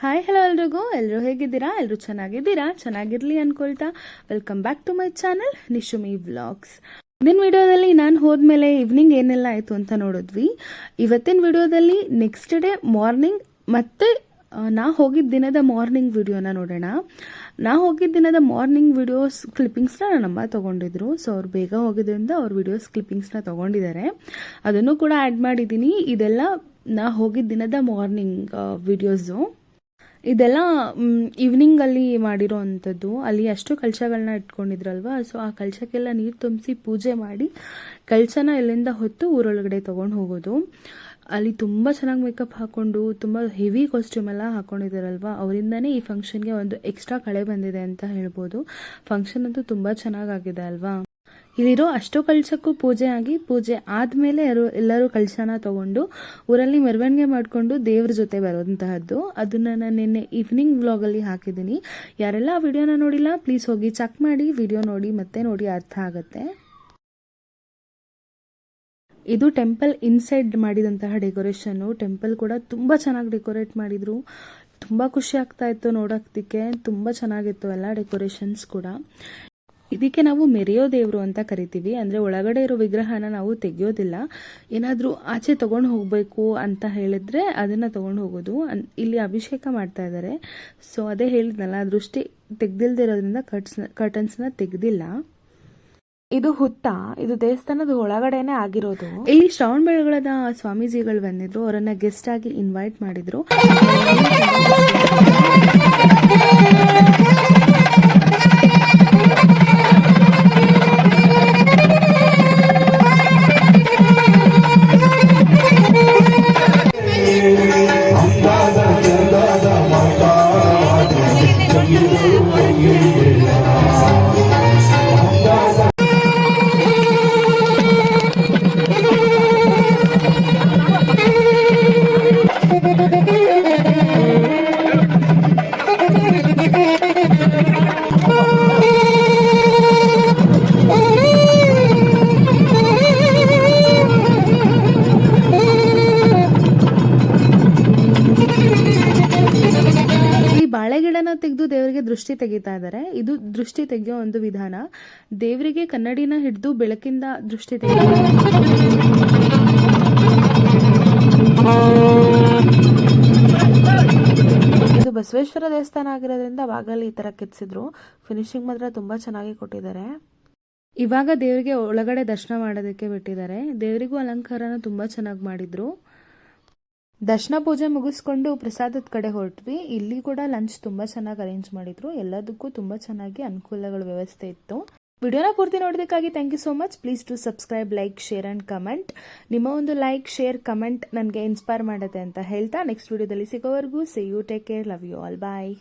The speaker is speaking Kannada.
ಹಾಯ್ ಹಲೋ ಎಲ್ಲರೂ ಹೇಗಿದ್ದೀರಾ? ಎಲ್ಲರೂ ಚೆನ್ನಾಗಿರಲಿ ಅನ್ಕೊಳ್ತಾ welcome back to my channel Nishumi vlogs. ಇಂದಿನ ವಿಡಿಯೋದಲ್ಲಿ ನಾನು ಹೋದ್ಮೇಲೆ ಈವ್ನಿಂಗ್ ಏನೆಲ್ಲ ಆಯಿತು ಅಂತ ನೋಡಿದ್ವಿ. ಇವತ್ತಿನ ವಿಡಿಯೋದಲ್ಲಿ ನೆಕ್ಸ್ಟ್ ಡೇ ಮಾರ್ನಿಂಗ್ ಮತ್ತೆ ನಾ ಹೋಗಿದ್ದ ದಿನದ ಮಾರ್ನಿಂಗ್ ವಿಡಿಯೋನ ನೋಡೋಣ. ನಾ ಹೋಗಿದ್ದ ದಿನದ ಮಾರ್ನಿಂಗ್ ವಿಡಿಯೋಸ್ ಕ್ಲಿಪ್ಪಿಂಗ್ಸ್ನ ನನ್ನಮ್ಮ ತೊಗೊಂಡಿದ್ರು. ಸೊ ಅವ್ರು ಬೇಗ ಹೋಗಿದ್ರಿಂದ ಅವ್ರ ವಿಡಿಯೋಸ್ ಕ್ಲಿಪ್ಪಿಂಗ್ಸ್ನ ತೊಗೊಂಡಿದ್ದಾರೆ. ಅದನ್ನು ಕೂಡ ಆ್ಯಡ್ ಮಾಡಿದ್ದೀನಿ. ಇದೆಲ್ಲ ನಾ ಹೋಗಿದ್ದ ದಿನದ ಮಾರ್ನಿಂಗ್ ವಿಡಿಯೋಸು. ಇದೆಲ್ಲ ಈವ್ನಿಂಗಲ್ಲಿ ಮಾಡಿರೋ ಅಂಥದ್ದು. ಅಲ್ಲಿ ಅಷ್ಟು ಕಳಶಗಳನ್ನ ಇಟ್ಕೊಂಡಿದ್ರಲ್ವ, ಸೊ ಆ ಕಳಶಕ್ಕೆಲ್ಲ ನೀರು ತುಂಬಿಸಿ ಪೂಜೆ ಮಾಡಿ ಕಳಶನ ಇಲ್ಲಿಂದ ಹೊತ್ತು ಊರೊಳಗಡೆ ತೊಗೊಂಡು ಹೋಗೋದು. ಅಲ್ಲಿ ತುಂಬ ಚೆನ್ನಾಗಿ ಮೇಕಪ್ ಹಾಕ್ಕೊಂಡು ತುಂಬ ಹೆವಿ ಕಾಸ್ಟ್ಯೂಮ್ ಎಲ್ಲ ಹಾಕ್ಕೊಂಡಿದ್ದಾರಲ್ವ, ಅವರಿಂದನೇ ಈ ಫಂಕ್ಷನ್ಗೆ ಒಂದು ಎಕ್ಸ್ಟ್ರಾ ಕಳೆ ಬಂದಿದೆ ಅಂತ ಹೇಳ್ಬೋದು. ಫಂಕ್ಷನ್ ಅಂತೂ ತುಂಬ ಚೆನ್ನಾಗಾಗಿದೆ ಅಲ್ವಾ. ಇಲ್ಲಿರೋ ಅಷ್ಟು ಕಳಶಕ್ಕೂ ಪೂಜೆ ಆಗಿ, ಪೂಜೆ ಆದಮೇಲೆ ಎಲ್ಲರೂ ಕಳಶನ ತಗೊಂಡು ಊರಲ್ಲಿ ಮೆರವಣಿಗೆ ಮಾಡಿಕೊಂಡು ದೇವ್ರ ಜೊತೆ ಬರೋಂತಹದ್ದು. ಅದನ್ನು ನಾನು ನಿನ್ನೆ ಈವ್ನಿಂಗ್ ವ್ಲಾಗಲ್ಲಿ ಹಾಕಿದ್ದೀನಿ. ಯಾರೆಲ್ಲ ಆ ವಿಡಿಯೋನ ನೋಡಿಲ್ಲ ಪ್ಲೀಸ್ ಹೋಗಿ ಚೆಕ್ ಮಾಡಿ, ವಿಡಿಯೋ ನೋಡಿ ಮತ್ತೆ ನೋಡಿ, ಅರ್ಥ ಆಗುತ್ತೆ. ಇದು ಟೆಂಪಲ್ ಇನ್ಸೈಡ್ ಮಾಡಿದಂತಹ ಡೆಕೋರೇಷನ್ನು. ಟೆಂಪಲ್ ಕೂಡ ತುಂಬ ಚೆನ್ನಾಗಿ ಡೆಕೋರೇಟ್ ಮಾಡಿದರು. ತುಂಬ ಖುಷಿ ಆಗ್ತಾ ಇತ್ತು ನೋಡೋದಕ್ಕೆ. ತುಂಬ ಚೆನ್ನಾಗಿತ್ತು ಎಲ್ಲ ಡೆಕೋರೇಷನ್ಸ್ ಕೂಡ. ಇದಕ್ಕೆ ನಾವು ಮೆರೆಯೋ ದೇವರು ಅಂತ ಕರಿತೀವಿ. ಅಂದರೆ ಒಳಗಡೆ ಇರೋ ವಿಗ್ರಹನ ನಾವು ತೆಗೆಯೋದಿಲ್ಲ. ಏನಾದರೂ ಆಚೆ ತೊಗೊಂಡು ಹೋಗಬೇಕು ಅಂತ ಹೇಳಿದ್ರೆ ಅದನ್ನು ತೊಗೊಂಡು ಹೋಗೋದು. ಇಲ್ಲಿ ಅಭಿಷೇಕ ಮಾಡ್ತಾ ಇದ್ದಾರೆ. ಸೊ ಅದೇ ಹೇಳಿದ್ನಲ್ಲ, ದೃಷ್ಟಿ ತೆಗ್ದಿಲ್ದಿರೋದ್ರಿಂದ ಕರ್ಟನ್ಸ್ನ ತೆಗ್ದಿಲ್ಲ. ಇದು ಹುತ್ತ, ಇದು ದೇವಸ್ಥಾನದ ಒಳಗಡೆನೆ ಆಗಿರೋದು. ಇಲ್ಲಿ ಶ್ರವಣ ಬೆಳಗೊಳದ ಸ್ವಾಮೀಜಿಗಳು ಬಂದಿದ್ರು. ಅವರನ್ನ ಗೆಸ್ಟ್ ಆಗಿ ಇನ್ವೈಟ್ ಮಾಡಿದ್ರು. ಬಾಳೆಗಿಡನ ತೆಗೆದು ದೇವರಿಗೆ ದೃಷ್ಟಿ ತೆಗಿತಾ ಇದ್ದಾರೆ. ಇದು ದೃಷ್ಟಿ ತೆಗೆಯೋ ಒಂದು ವಿಧಾನ. ದೇವರಿಗೆ ಕನ್ನಡಿನ ಹಿಡಿದು ಬೆಳಕಿಂದ ದೃಷ್ಟಿ ತೆಗೆಯ. ಇದು ಬಸವೇಶ್ವರ ದೇವಸ್ಥಾನ ಆಗಿರೋದ್ರಿಂದ ಬಾಗಲಲ್ಲಿ ಈ ತರ ಕೆತ್ತಿಸಿದ್ರು. ಫಿನಿಶಿಂಗ್ ಮಾತ್ರ ತುಂಬಾ ಚೆನ್ನಾಗಿ ಕೊಟ್ಟಿದ್ದಾರೆ. ಇವಾಗ ದೇವರಿಗೆ ಒಳಗಡೆ ದರ್ಶನ ಮಾಡೋದಕ್ಕೆ ಬಿಟ್ಟಿದ್ದಾರೆ. ದೇವರಿಗೂ ಅಲಂಕಾರನ ತುಂಬಾ ಚೆನ್ನಾಗಿ ಮಾಡಿದ್ರು. ದರ್ಶನ ಪೂಜೆ ಮುಗಿಸ್ಕೊಂಡು ಪ್ರಸಾದದ ಕಡೆ ಹೊರಟ್ವಿ. ಇಲ್ಲಿ ಕೂಡ ಲಂಚ್ ತುಂಬ ಚೆನ್ನಾಗಿ ಅರೇಂಜ್ ಮಾಡಿದ್ರು. ಎಲ್ಲದಕ್ಕೂ ತುಂಬ ಚೆನ್ನಾಗಿ ಅನುಕೂಲಗಳ ವ್ಯವಸ್ಥೆ ಇತ್ತು. ವಿಡಿಯೋನ ಪೂರ್ತಿ ನೋಡೋದಕ್ಕಾಗಿ thank you so much. Please to subscribe, like, share and comment. ನಿಮ್ಮ ಒಂದು ಲೈಕ್, ಶೇರ್, ಕಮೆಂಟ್ ನನಗೆ ಇನ್ಸ್ಪೈರ್ ಮಾಡುತ್ತೆ ಅಂತ ಹೇಳ್ತಾ ನೆಕ್ಸ್ಟ್ ವಿಡಿಯೋದಲ್ಲಿ ಸಿಗೋವರೆಗೂ say you, take care, love you all, bye.